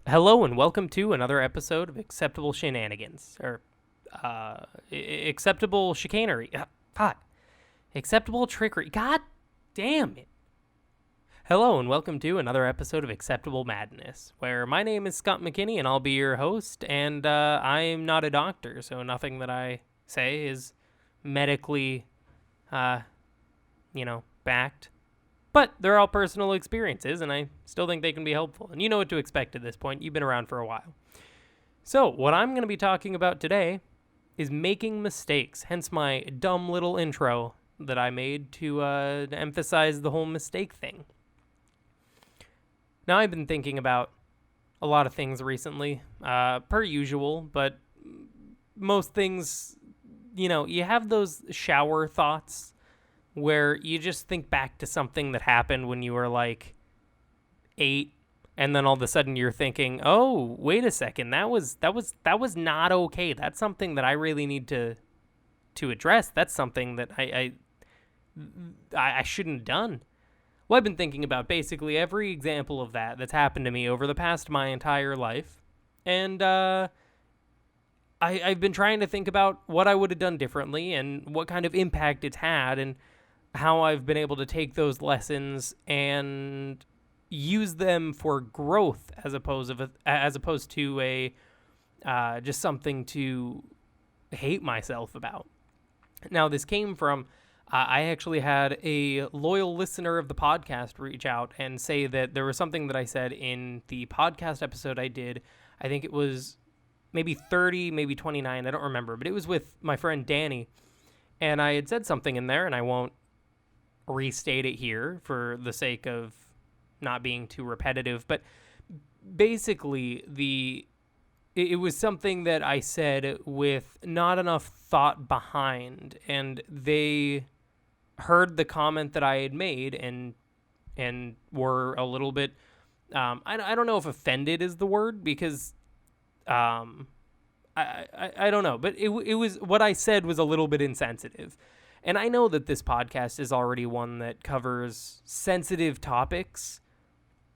Hello and welcome to another episode of Acceptable Shenanigans, or Acceptable Chicanery. Fuck. Acceptable Trickery. God damn it. Hello and welcome to another episode of Acceptable Madness, where my name is Scott McKinney and I'll be your host, and I'm not a doctor, so nothing that I say is medically, backed. But they're all personal experiences, and I still think they can be helpful. And you know what to expect at this point. You've been around for a while. So, what I'm going to be talking about today is making mistakes, hence my dumb little intro that I made to emphasize the whole mistake thing. Now, I've been thinking about a lot of things recently, per usual, but most things, you have those shower thoughts where you just think back to something that happened when you were like 8, and then all of a sudden you're thinking, "Oh, wait a second, that was not okay. That's something that I really need to address. That's something that I shouldn't have done." Well, I've been thinking about basically every example of that's happened to me over the past my entire life, and I've been trying to think about what I would have done differently and what kind of impact it's had, and how I've been able to take those lessons and use them for growth as opposed to a just something to hate myself about. Now, this came from I actually had a loyal listener of the podcast reach out and say that there was something that I said in the podcast episode I did. I think it was maybe 30, maybe 29. I don't remember, but it was with my friend Danny. And I had said something in there, and I won't restate it here for the sake of not being too repetitive, but basically it was something that I said with not enough thought behind, and they heard the comment that I had made and were a little bit I don't know if offended is the word, because I don't know, but it was, what I said was a little bit insensitive. And I know that this podcast is already one that covers sensitive topics,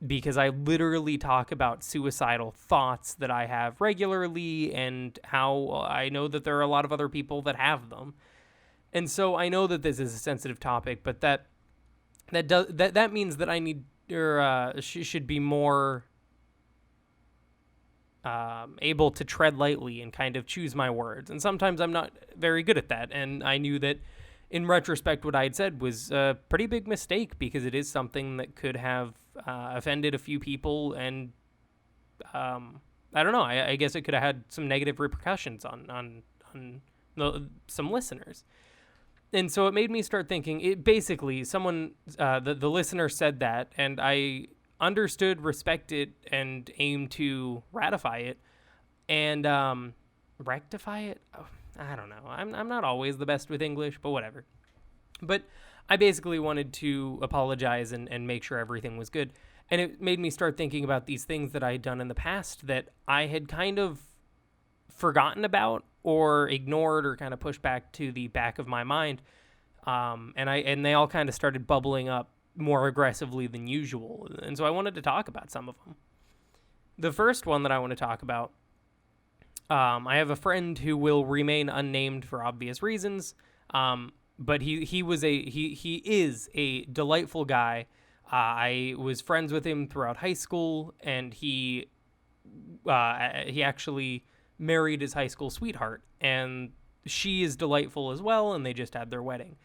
because I literally talk about suicidal thoughts that I have regularly and how I know that there are a lot of other people that have them. And so I know that this is a sensitive topic, but that means that I need, or should be more able to tread lightly and kind of choose my words. And sometimes I'm not very good at that. And I knew that in retrospect, what I had said was a pretty big mistake, because it is something that could have offended a few people, and I don't know. I guess it could have had some negative repercussions on some listeners. And so it made me start thinking. It basically, someone, the listener said that, and I understood, respected, and aimed to ratify it, and rectify it. Oh, I don't know. I'm not always the best with English, but whatever. But I basically wanted to apologize and make sure everything was good. And it made me start thinking about these things that I had done in the past that I had kind of forgotten about, or ignored, or kind of pushed back to the back of my mind. And they all kind of started bubbling up more aggressively than usual. And so I wanted to talk about some of them. The first one that I want to talk about, I have a friend who will remain unnamed for obvious reasons, but he is a delightful guy. I was friends with him throughout high school, and he actually married his high school sweetheart, and she is delightful as well, and they just had their wedding.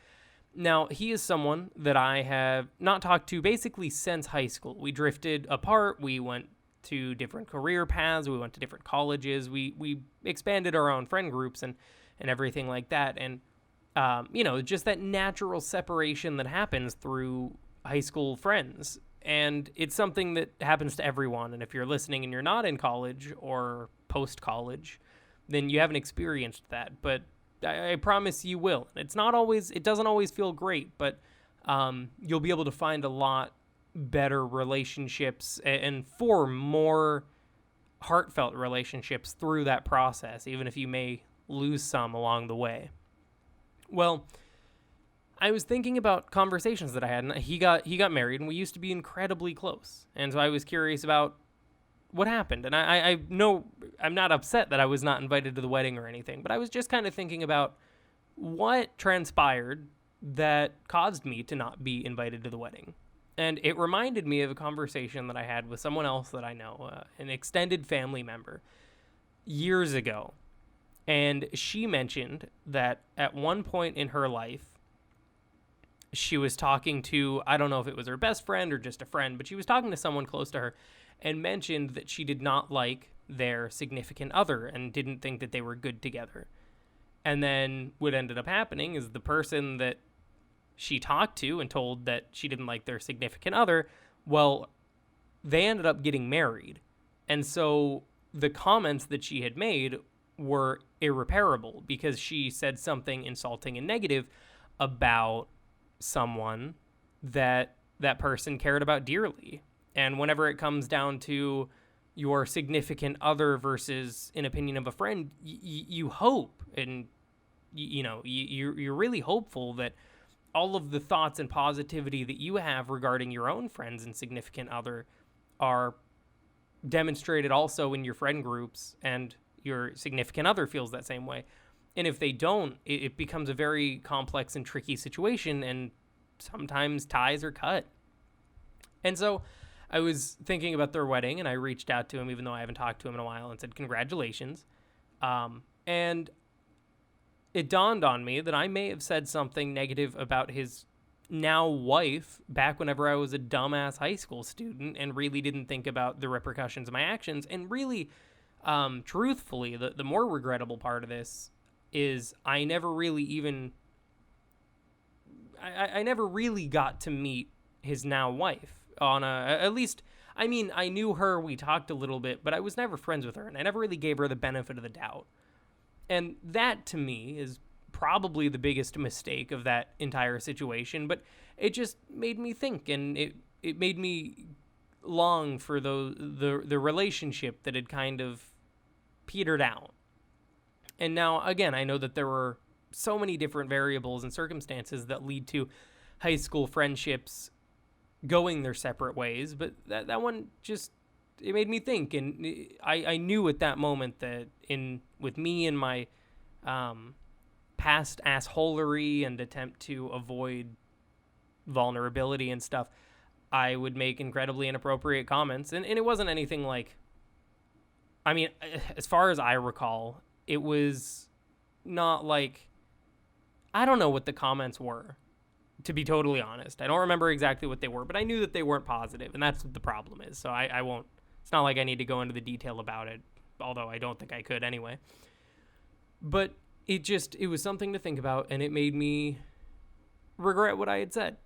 Now, he is someone that I have not talked to basically since high school. We drifted apart. We went to different career paths. We went to different colleges. We expanded our own friend groups and everything like that. And, just that natural separation that happens through high school friends. And it's something that happens to everyone. And if you're listening and you're not in college or post-college, then you haven't experienced that. But I promise you will. It doesn't always feel great, but you'll be able to find a lot better relationships and form more heartfelt relationships through that process, even if you may lose some along the way. Well, I was thinking about conversations that I had, and he got married, and we used to be incredibly close. And so I was curious about what happened. And I know I'm not upset that I was not invited to the wedding or anything, but I was just kind of thinking about what transpired that caused me to not be invited to the wedding. And it reminded me of a conversation that I had with someone else that I know, an extended family member, years ago. And she mentioned that at one point in her life, she was talking to, I don't know if it was her best friend or just a friend, but she was talking to someone close to her and mentioned that she did not like their significant other and didn't think that they were good together. And then what ended up happening is the person that she talked to and told that she didn't like their significant other, well, they ended up getting married. And so the comments that she had made were irreparable because she said something insulting and negative about someone that that person cared about dearly. And whenever it comes down to your significant other versus an opinion of a friend, you hope and you're really hopeful that all of the thoughts and positivity that you have regarding your own friends and significant other are demonstrated also in your friend groups, and your significant other feels that same way. And if they don't, it becomes a very complex and tricky situation, and sometimes ties are cut. And so I was thinking about their wedding, and I reached out to him, even though I haven't talked to him in a while, and said, congratulations. And it dawned on me that I may have said something negative about his now wife back whenever I was a dumbass high school student and really didn't think about the repercussions of my actions. And really, truthfully, the more regrettable part of this is I never really even... I never really got to meet his now wife on at least... I mean, I knew her, we talked a little bit, but I was never friends with her, and I never really gave her the benefit of the doubt. And that, to me, is probably the biggest mistake of that entire situation. But it just made me think, and it made me long for the relationship that had kind of petered out. And now, again, I know that there were so many different variables and circumstances that lead to high school friendships going their separate ways. But that one just... it made me think, and I knew at that moment that with me and my past assholery and attempt to avoid vulnerability and stuff, I would make incredibly inappropriate comments. And it wasn't anything like... I mean, as far as I recall, it was not like... I don't know what the comments were, to be totally honest. I don't remember exactly what they were, but I knew that they weren't positive, and that's what the problem is. So I won't... It's not like I need to go into the detail about it, although I don't think I could anyway. But it was something to think about, and it made me regret what I had said.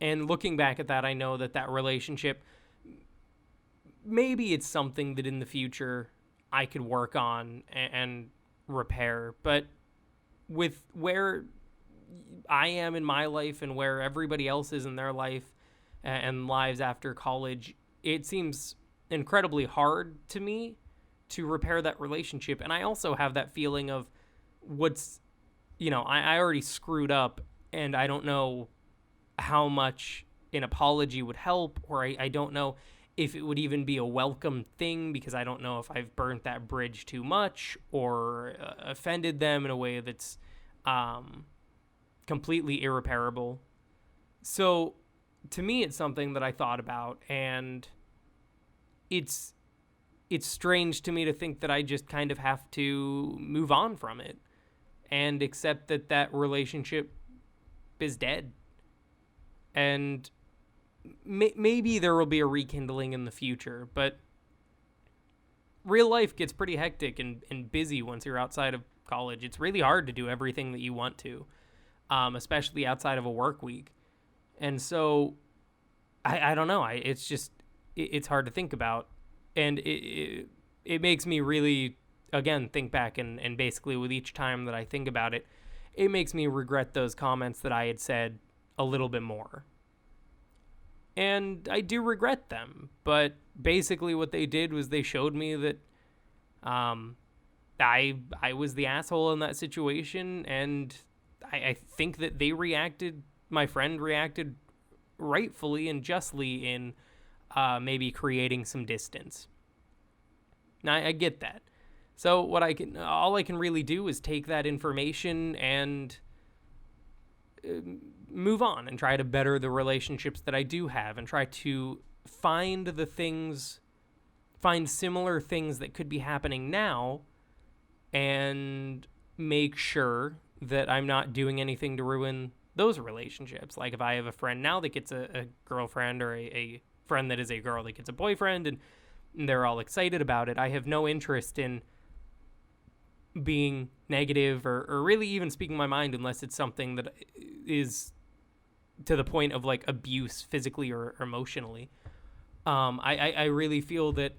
And looking back at that, I know that relationship, maybe it's something that in the future I could work on and repair. But with where I am in my life and where everybody else is in their life and lives after college, it seems incredibly hard to me to repair that relationship. And I also have that feeling of I already screwed up, and I don't know how much an apology would help, or I don't know if it would even be a welcome thing, because I don't know if I've burnt that bridge too much or offended them in a way that's completely irreparable. So to me, it's something that I thought about, and it's strange to me to think that I just kind of have to move on from it and accept that relationship is dead. And maybe there will be a rekindling in the future, but real life gets pretty hectic and busy once you're outside of college. It's really hard to do everything that you want to, especially outside of a work week. And so I don't know. It's hard to think about. And it makes me really, again, think back. And basically with each time that I think about it, it makes me regret those comments that I had said a little bit more. And I do regret them. But basically what they did was they showed me that I was the asshole in that situation. And I think that my friend reacted rightfully and justly in maybe creating some distance. Now, I get that. So all I can really do is take that information and move on and try to better the relationships that I do have and try to find similar things that could be happening now and make sure that I'm not doing anything to ruin those relationships. Like if I have a friend now that gets a girlfriend, or a friend that is a girl that gets a boyfriend, and they're all excited about it, I have no interest in being negative or really even speaking my mind unless it's something that is to the point of like abuse physically or emotionally. I really feel that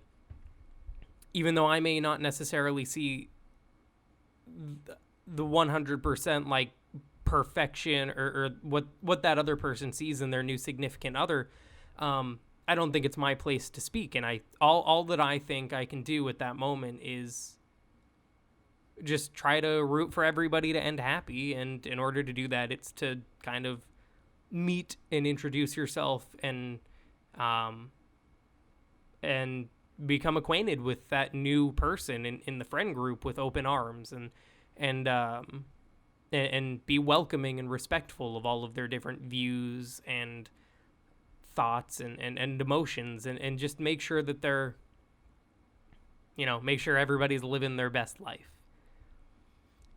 even though I may not necessarily see the 100% like perfection or what that other person sees in their new significant other, I don't think it's my place to speak. And all that I think I can do at that moment is just try to root for everybody to end happy. And in order to do that, it's to kind of meet and introduce yourself and become acquainted with that new person in the friend group with open arms and be welcoming and respectful of all of their different views and thoughts and emotions, and just make sure that they're, make sure everybody's living their best life.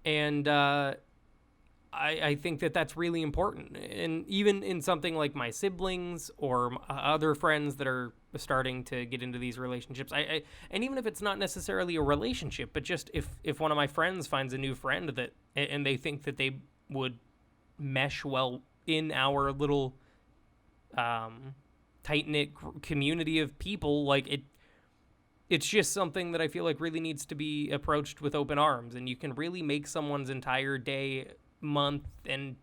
And I think that that's really important. And even in something like my siblings or other friends that are starting to get into these relationships, and even if it's not necessarily a relationship, but just if one of my friends finds a new friend and they think that they would mesh well in our little tight-knit community of people, like it's just something that I feel like really needs to be approached with open arms. And you can really make someone's entire day, month, and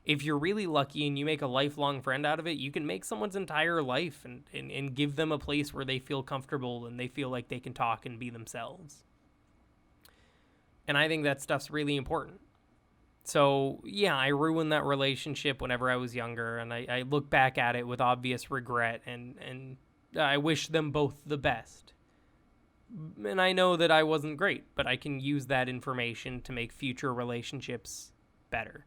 if you're really lucky and you make a lifelong friend out of it, you can make someone's entire life and give them a place where they feel comfortable and they feel like they can talk and be themselves. And I think that stuff's really important. So, yeah, I ruined that relationship whenever I was younger, and I look back at it with obvious regret, and I wish them both the best. And I know that I wasn't great, but I can use that information to make future relationships better.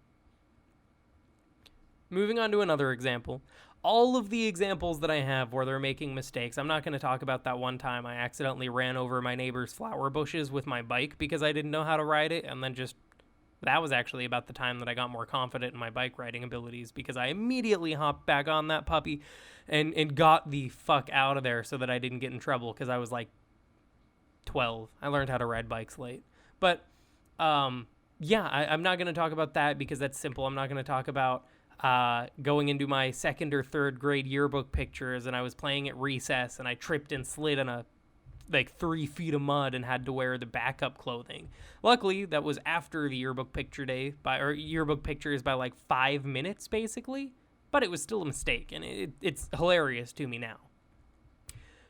Moving on to another example. All of the examples that I have where they're making mistakes, I'm not going to talk about that one time I accidentally ran over my neighbor's flower bushes with my bike because I didn't know how to ride it, and then that was actually about the time that I got more confident in my bike riding abilities, because I immediately hopped back on that puppy and got the fuck out of there so that I didn't get in trouble, because I was like 12. I learned how to ride bikes late. But I'm not going to talk about that because that's simple. I'm not going to talk about going into my second or third grade yearbook pictures and I was playing at recess and I tripped and slid on 3 feet of mud and had to wear the backup clothing. Luckily, that was after the yearbook yearbook pictures by like 5 minutes, basically. But it was still a mistake, and it's hilarious to me now.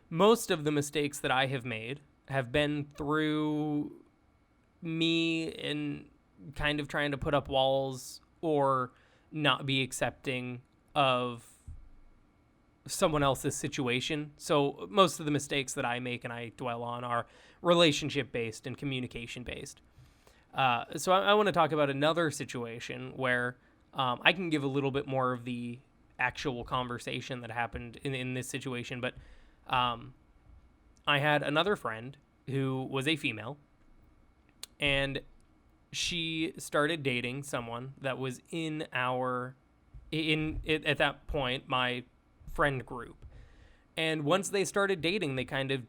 Most of the mistakes that I have made have been through me in kind of trying to put up walls or not be accepting of someone else's situation. So most of the mistakes that I make and I dwell on are relationship-based and communication-based. So I want to talk about another situation where I can give a little bit more of the actual conversation that happened in this situation. But I had another friend who was a female, and she started dating someone that was at that point, my friend group. And once they started dating, they kind of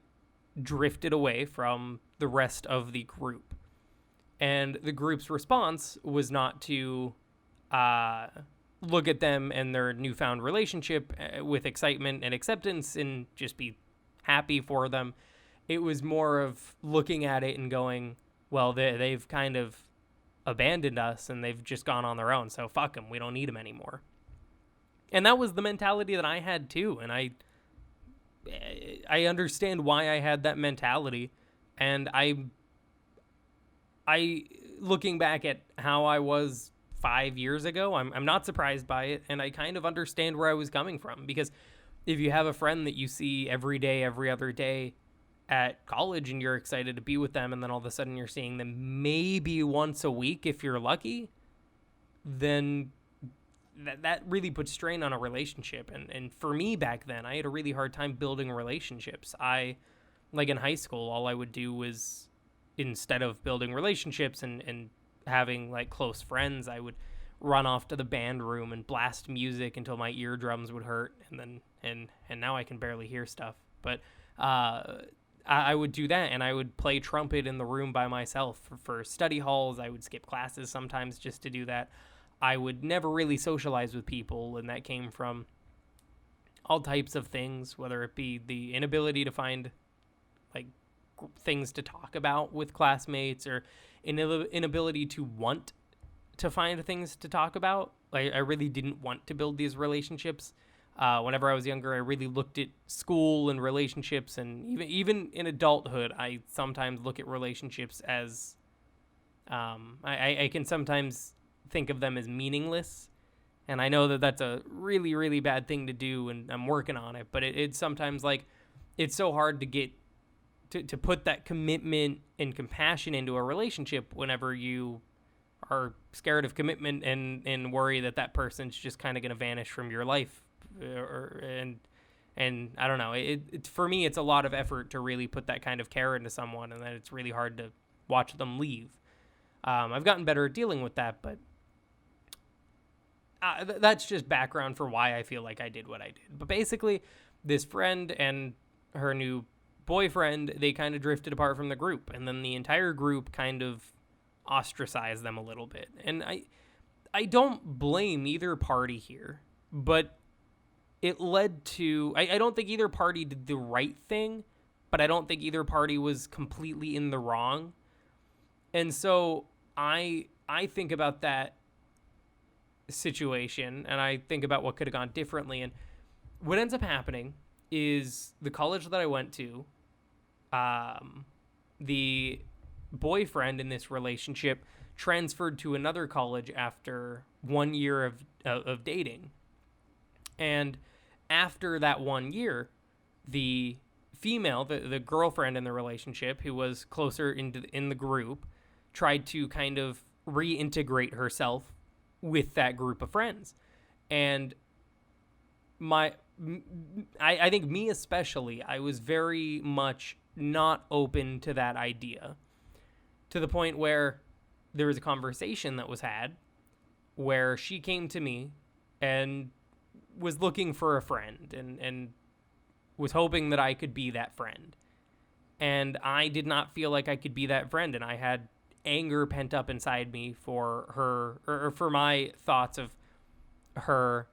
drifted away from the rest of the group. And the group's response was not to look at them and their newfound relationship with excitement and acceptance and just be happy for them. It was more of looking at it and going, well, they've kind of abandoned us and they've just gone on their own, so fuck them, we don't need them anymore. And that was the mentality that I had too, and I understand why I had that mentality, and I looking back at how I was 5 years ago, I'm not surprised by it, and I kind of understand where I was coming from, because if you have a friend that you see every day, every other day at college, and you're excited to be with them, and then all of a sudden you're seeing them maybe once a week if you're lucky, then that really puts strain on a relationship. And for me back then, I had a really hard time building relationships. Like in high school, all I would do was, instead of building relationships and having like close friends, I would run off to the band room and blast music until my eardrums would hurt, and now I can barely hear stuff. But I would do that, and I would play trumpet in the room by myself for study halls. I would skip classes sometimes just to do that. I would never really socialize with people, and that came from all types of things, whether it be the inability to find like things to talk about with classmates, or inability to want to find things to talk about. Like, I really didn't want to build these relationships. Whenever I was younger, I really looked at school and relationships, and even in adulthood, I sometimes look at relationships as I can sometimes think of them as meaningless. And I know that that's a really, really bad thing to do, and I'm working on it. But it's sometimes like, it's so hard to get to put that commitment and compassion into a relationship whenever you are scared of commitment and worry that person's just kind of going to vanish from your life. And I don't know. It for me, it's a lot of effort to really put that kind of care into someone, and then it's really hard to watch them leave. I've gotten better at dealing with that, but that's just background for why I feel like I did what I did. But basically, this friend and her new boyfriend, they kind of drifted apart from the group, and then the entire group kind of ostracized them a little bit. And I don't blame either party here, but it led to, I don't think either party did the right thing, but I don't think either party was completely in the wrong. And so I think about that situation, and I think about what could have gone differently. And what ends up happening is, the college that I went to, the boyfriend in this relationship transferred to another college after 1 year of dating. And after that 1 year, the female, the girlfriend in the relationship, who was closer in the group, tried to kind of reintegrate herself with that group of friends. And I think me especially, I was very much not open to that idea, to the point where there was a conversation that was had where she came to me and was looking for a friend, and was hoping that I could be that friend. And I did not feel like I could be that friend, and I had anger pent up inside me for her, or for my thoughts of her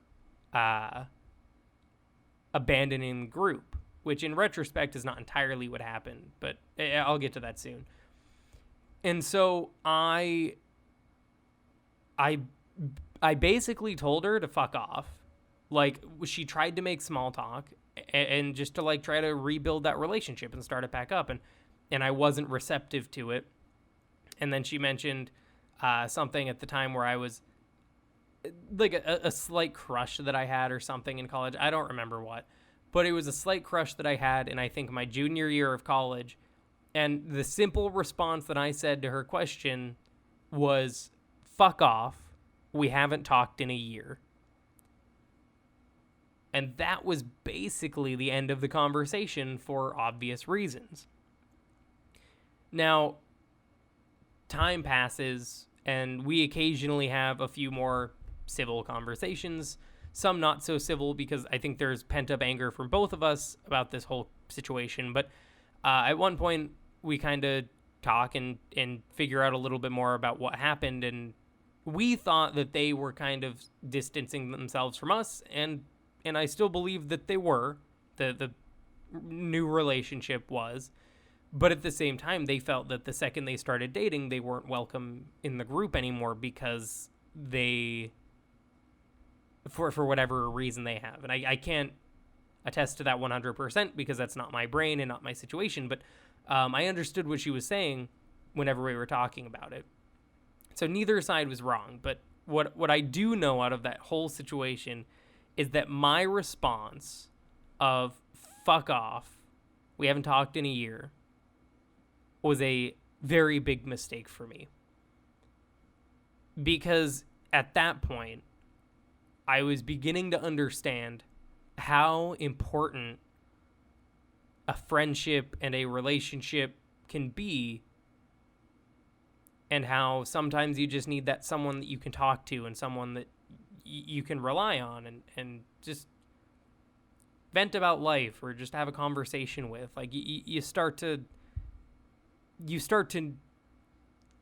abandoning the group, which in retrospect is not entirely what happened, but I'll get to that soon. And so I basically told her to fuck off. Like, she tried to make small talk and just to like try to rebuild that relationship and start it back up, and I wasn't receptive to it. And then she mentioned something at the time where I was like a slight crush that I had or something in college. I don't remember what, but it was a slight crush that I had in, I think, my junior year of college. And the simple response that I said to her question was, fuck off. We haven't talked in a year. And that was basically the end of the conversation for obvious reasons. Now, time passes, and we occasionally have a few more civil conversations, some not so civil, because I think there's pent-up anger from both of us about this whole situation. But at one point, we kind of talk and figure out a little bit more about what happened, and we thought that they were kind of distancing themselves from us, and I still believe that they were. The new relationship was. But at the same time, they felt that the second they started dating, they weren't welcome in the group anymore, because they, for whatever reason they have. And I can't attest to that 100% because that's not my brain and not my situation. But I understood what she was saying whenever we were talking about it. So neither side was wrong. But what I do know out of that whole situation is that my response of fuck off, we haven't talked in a year, was a very big mistake for me. Because at that point, I was beginning to understand how important a friendship and a relationship can be, and how sometimes you just need that someone that you can talk to and someone that you can rely on and just vent about life or just have a conversation with. Like you start to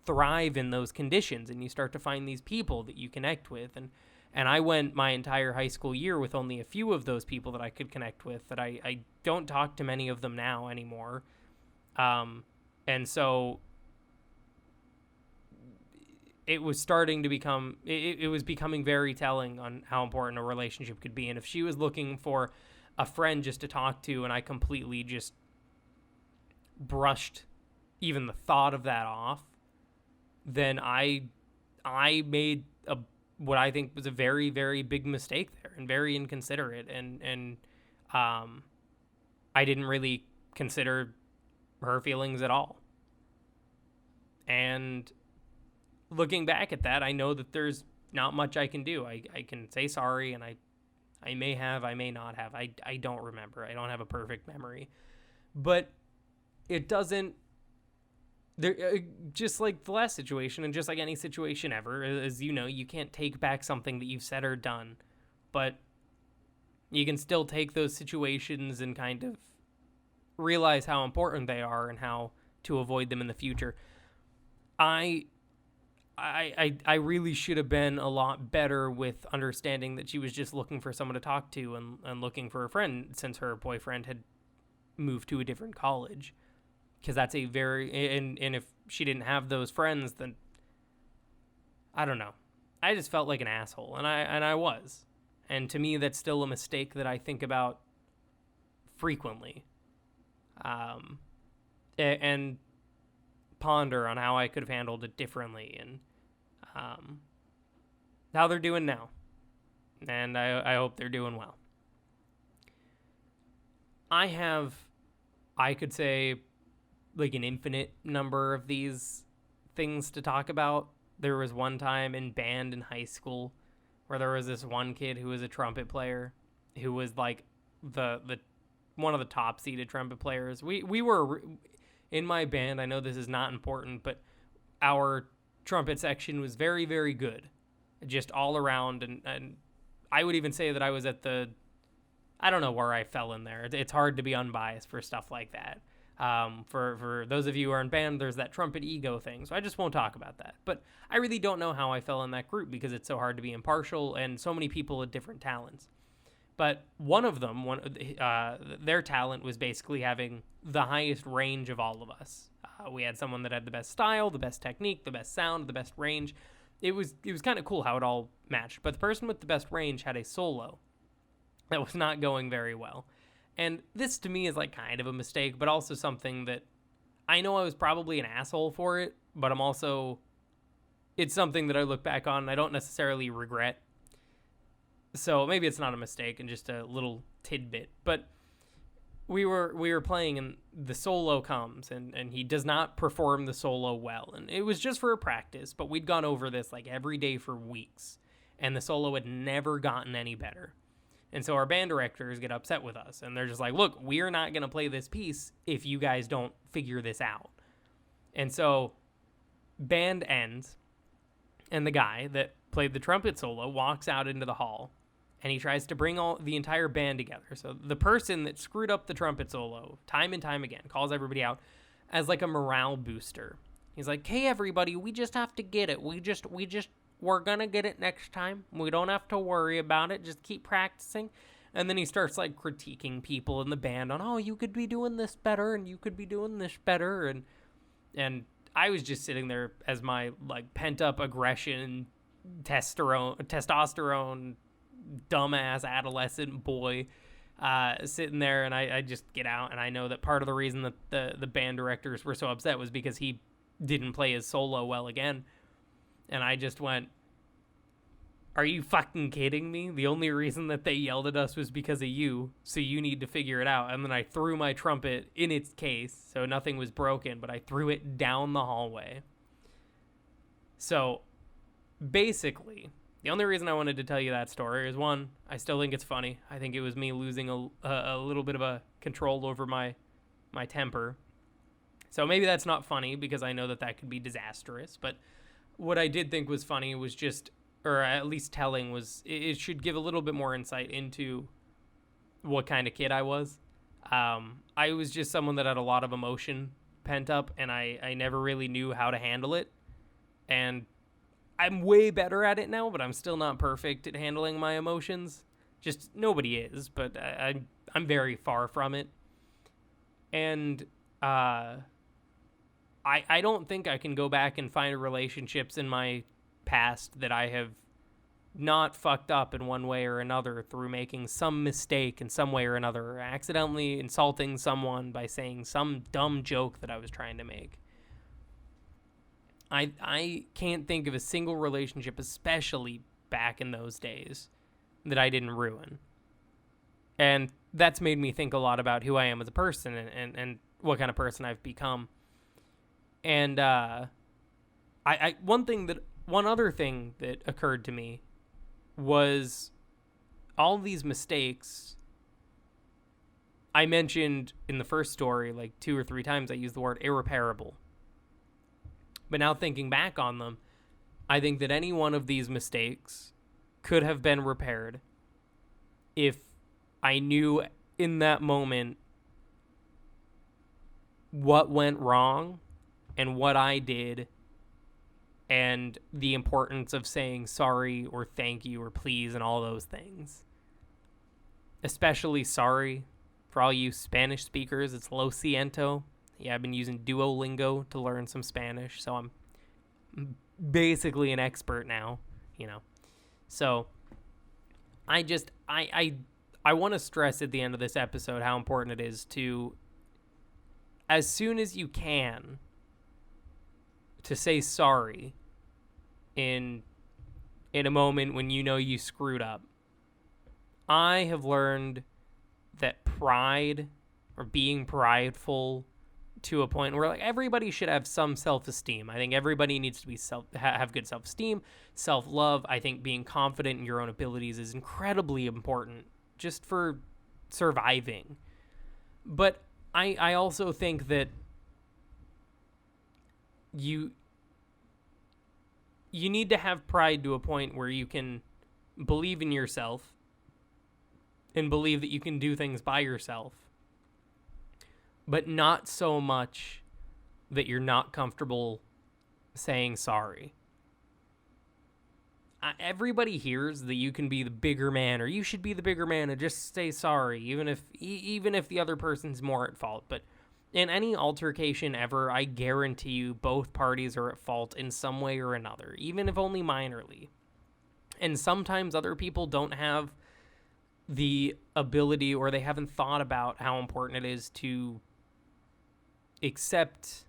thrive in those conditions, and you start to find these people that you connect with. And I went my entire high school year with only a few of those people that I could connect with, that I don't talk to many of them now anymore. And so it was starting to become, it was becoming very telling on how important a relationship could be. And if she was looking for a friend just to talk to, and I completely just brushed even the thought of that off, then I made what I think was a very, very big mistake there, and very inconsiderate. And I didn't really consider her feelings at all. And looking back at that, I know that there's not much I can do. I can say sorry, and I may have, I may not have. I don't remember. I don't have a perfect memory. But it doesn't, just like the last situation, and just like any situation ever, as you know, you can't take back something that you've said or done, but you can still take those situations and kind of realize how important they are and how to avoid them in the future. I really should have been a lot better with understanding that she was just looking for someone to talk to and looking for a friend, since her boyfriend had moved to a different college. Because that's a very, and if she didn't have those friends, then I don't know. I just felt like an asshole, and I was. And to me, that's still a mistake that I think about frequently. And ponder on how I could have handled it differently, and how they're doing now. And I hope they're doing well. I could say, like, an infinite number of these things to talk about. There was one time in band in high school where there was this one kid who was a trumpet player, who was like the one of the top seeded trumpet players. We were in my band. I know this is not important, but our trumpet section was very, very good, just all around. And I would even say that I was at I don't know where I fell in there. It's hard to be unbiased for stuff like that. For those of you who are in band, there's that trumpet ego thing, so I just won't talk about that. But I really don't know how I fell in that group, because it's so hard to be impartial, and so many people with different talents. But one of them, their talent was basically having the highest range of all of us. We had someone that had the best style, the best technique, the best sound, the best range. It was kind of cool how it all matched. But the person with the best range had a solo that was not going very well. And this, to me, is like kind of a mistake, but also something that I know I was probably an asshole for it, but it's something that I look back on and I don't necessarily regret. So maybe it's not a mistake and just a little tidbit. But we were playing, and the solo comes, and he does not perform the solo well. And it was just for a practice, but we'd gone over this like every day for weeks, and the solo had never gotten any better. And so our band directors get upset with us, and they're just like, look, we're not going to play this piece if you guys don't figure this out. And so band ends, and the guy that played the trumpet solo walks out into the hall, and he tries to bring the entire band together. So the person that screwed up the trumpet solo time and time again calls everybody out as like a morale booster. He's like, hey, everybody, we just have to get it. We're going to get it next time. We don't have to worry about it. Just keep practicing. And then he starts like critiquing people in the band on, oh, you could be doing this better, and you could be doing this better. And I was just sitting there as my like pent up aggression, testosterone, dumbass adolescent boy, sitting there, and I just get out. And I know that part of the reason that the band directors were so upset was because he didn't play his solo well again. And I just went, are you fucking kidding me? The only reason that they yelled at us was because of you, so you need to figure it out. And then I threw my trumpet in its case, so nothing was broken, but I threw it down the hallway. So, basically, the only reason I wanted to tell you that story is, one, I still think it's funny. I think it was me losing a little bit of a control over my temper. So maybe that's not funny, because I know that could be disastrous. But what I did think was funny was just, or at least telling, was it should give a little bit more insight into what kind of kid I was. I was just someone that had a lot of emotion pent up, and I never really knew how to handle it. And I'm way better at it now, but I'm still not perfect at handling my emotions. Just nobody is, but I'm very far from it. And I don't think I can go back and find relationships in my past that I have not fucked up in one way or another through making some mistake in some way or another, or accidentally insulting someone by saying some dumb joke that I was trying to make. I can't think of a single relationship, especially back in those days, that I didn't ruin. And that's made me think a lot about who I am as a person and what kind of person I've become. And one other thing that occurred to me was all these mistakes. I mentioned in the first story, like 2 or 3 times, I used the word irreparable. But now thinking back on them, I think that any one of these mistakes could have been repaired if I knew in that moment what went wrong and what I did, and the importance of saying sorry or thank you or please and all those things. Especially sorry. For all you Spanish speakers, it's lo siento. Yeah, I've been using Duolingo to learn some Spanish, so I'm basically an expert now, So I want to stress at the end of this episode how important it is to, as soon as you can, to say sorry in a moment when you know you screwed up. I have learned that pride, or being prideful to a point where, like, everybody should have some self-esteem. I think everybody needs to be have good self-esteem, self-love. I think being confident in your own abilities is incredibly important just for surviving. But I also think that you need to have pride to a point where you can believe in yourself and believe that you can do things by yourself, but not so much that you're not comfortable saying sorry. Everybody hears that you can be the bigger man, or you should be the bigger man and just say sorry, even if the other person's more at fault. But in any altercation ever, I guarantee you both parties are at fault in some way or another, even if only minorly. And sometimes other people don't have the ability, or they haven't thought about how important it is to accept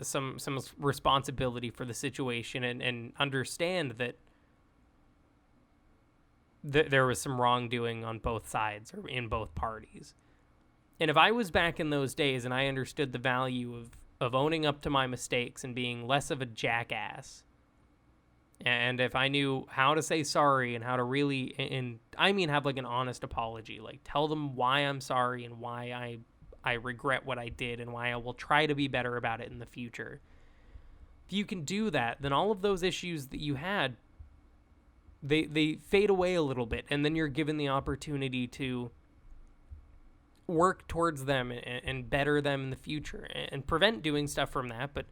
some responsibility for the situation and understand that there was some wrongdoing on both sides or in both parties. And if I was back in those days and I understood the value of owning up to my mistakes and being less of a jackass, and if I knew how to say sorry and how to really, have like an honest apology, like tell them why I'm sorry and why I regret what I did and why I will try to be better about it in the future. If you can do that, then all of those issues that you had, they fade away a little bit, and then you're given the opportunity to work towards them and better them in the future and prevent doing stuff from that. But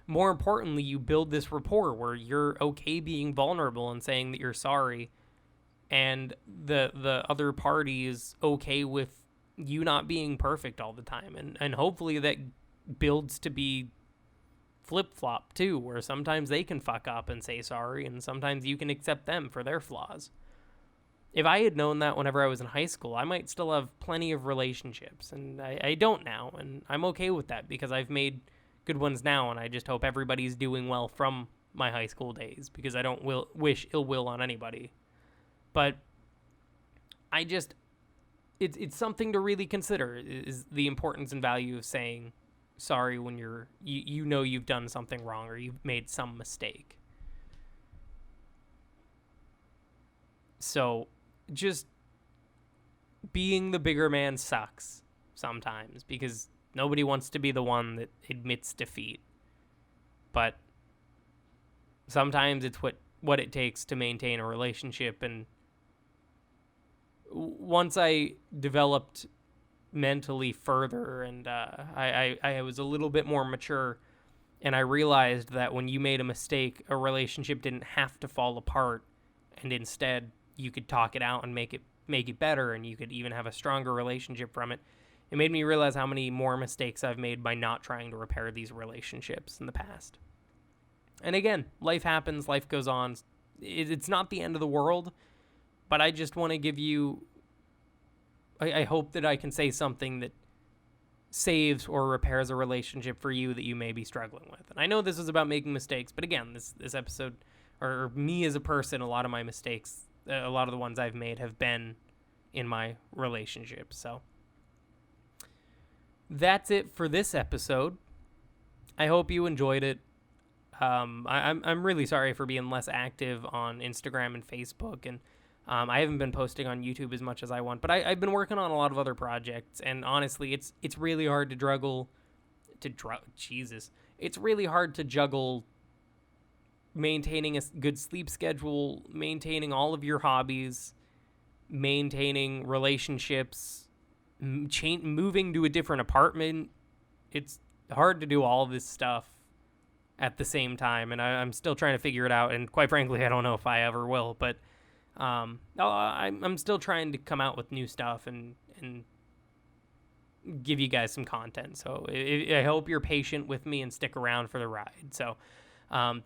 more importantly, you build this rapport where you're okay being vulnerable and saying that you're sorry, and the other party is okay with you not being perfect all the time. And hopefully that builds to be flip-flop too, where sometimes they can fuck up and say sorry, and sometimes you can accept them for their flaws. If I had known that whenever I was in high school, I might still have plenty of relationships, and I don't now, and I'm okay with that because I've made good ones now, and I just hope everybody's doing well from my high school days because I don't wish ill will on anybody. But I just, it's something to really consider, is the importance and value of saying sorry when you know you've done something wrong or you've made some mistake. So just being the bigger man sucks sometimes because nobody wants to be the one that admits defeat. But sometimes it's what it takes to maintain a relationship. And once I developed mentally further and I was a little bit more mature, and I realized that when you made a mistake, a relationship didn't have to fall apart, and instead you could talk it out and make it better, and you could even have a stronger relationship from it. It made me realize how many more mistakes I've made by not trying to repair these relationships in the past. And again, life happens, life goes on. It's not the end of the world, but I just want to give you, I hope that I can say something that saves or repairs a relationship for you that you may be struggling with. And I know this is about making mistakes, but again, this episode, or me as a person, a lot of my mistakes, a lot of the ones I've made have been in my relationship. So that's it for this episode. I hope you enjoyed it. I'm really sorry for being less active on Instagram and Facebook, and I haven't been posting on YouTube as much as I want. But I've been working on a lot of other projects, and honestly, it's really hard to juggle. It's really hard to juggle maintaining a good sleep schedule, maintaining all of your hobbies, maintaining relationships, moving to a different apartment. It's hard to do all this stuff at the same time, and I'm still trying to figure it out, and quite frankly, I don't know if I ever will, but I'm still trying to come out with new stuff and give you guys some content, so I hope you're patient with me and stick around for the ride. So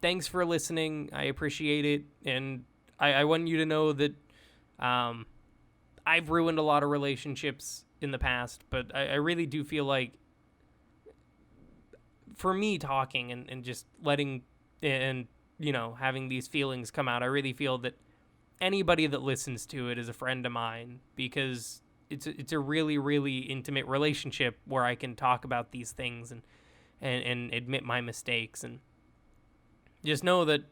thanks for listening. I appreciate it, and I want you to know that I've ruined a lot of relationships in the past, but I really do feel like, for me talking and just letting and having these feelings come out, I really feel that anybody that listens to it is a friend of mine, because it's a really, really intimate relationship where I can talk about these things and admit my mistakes, and just know that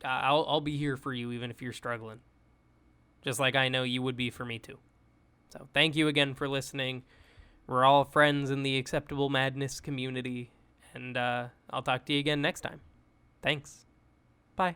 I'll be here for you even if you're struggling, just like I know you would be for me too. So thank you again for listening. We're all friends in the Acceptable Madness community, and I'll talk to you again next time. Thanks. Bye.